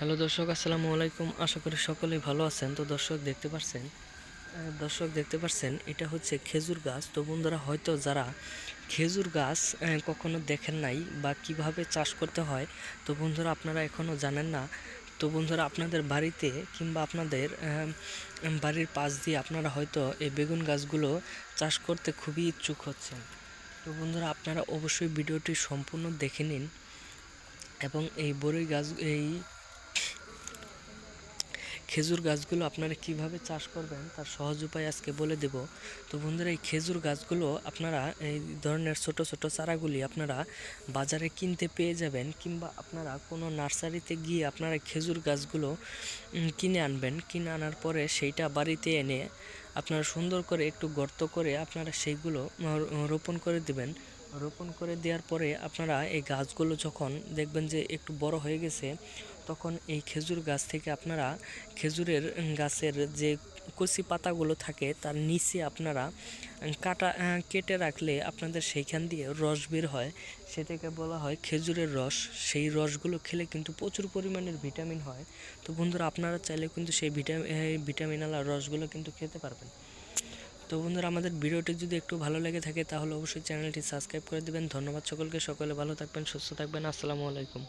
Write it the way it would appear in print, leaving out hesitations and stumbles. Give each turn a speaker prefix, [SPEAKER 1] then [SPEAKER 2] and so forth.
[SPEAKER 1] Hello দর্শক, আসসালামু আলাইকুম। আশা করি সকলেই ভালো আছেন। তো দর্শক দেখতে পাচ্ছেন এটা হচ্ছে খেজুর গাছ। তো বন্ধুরা, হয়তো যারা খেজুর গাছ কখনো দেখেন নাই বা কিভাবে চাষ করতে হয়, তো বন্ধুরা আপনারা এখনও জানেন না। তো বন্ধুরা, আপনাদের বাড়িতে কিংবা আপনাদের বাড়ির পাশ দিয়ে আপনারা হয়তো এই বেগুন গাছগুলো চাষ করতে খুবই ইচ্ছুক হচ্ছেন। তো বন্ধুরা, আপনারা অবশ্যই ভিডিওটি সম্পূর্ণ দেখে নিন এবং এই খেজুর গাছগুলো আপনারা কিভাবে চাষ করবেন তার সহজ উপায় আজকে বলে দেব। তো বন্ধুরা, এই খেজুর গাছগুলো আপনারা এই ধরনের ছোট ছোট চারাগুলি আপনারা বাজারে কিনতে পেয়ে যাবেন, কিংবা আপনারা কোনো নার্সারিতে গিয়ে আপনারা খেজুর গাছগুলো কিনে আনবেন। কিনে আনার পরে সেইটা বাড়িতে এনে আপনারা সুন্দর করে একটু গর্ত করে আপনারা সেইগুলো রোপণ করে দিবেন। রোপণ করে দেওয়ার পরে আপনারা এই গাছগুলো যখন দেখবেন যে একটু বড় হয়ে গেছে, তখন এই খেজুর গাছ থেকে আপনারা খেজুরের গাছের যে কচি পাতাগুলো থাকে তার নিচে আপনারা কেটে রাখলে আপনাদের সেইখান দিয়ে রস বের হয়, সেটাকে বলা হয় খেজুরের রস। সেই রসগুলো খেলে কিন্তু প্রচুর পরিমাণের ভিটামিন হয়। তো বন্ধুরা, আপনারা চাইলে কিন্তু সেই ভিটামিনওয়ালা রসগুলো কিন্তু খেতে পারবেন। তো বন্ধুরা, আমাদের ভিডিওটি যদি একটু ভালো লেগে থাকে তাহলে অবশ্যই চ্যানেলটি সাবস্ক্রাইব করে দেবেন। ধন্যবাদ সকলকে। সকলে ভালো থাকবেন, সুস্থ থাকবেন। আসসালামু আলাইকুম।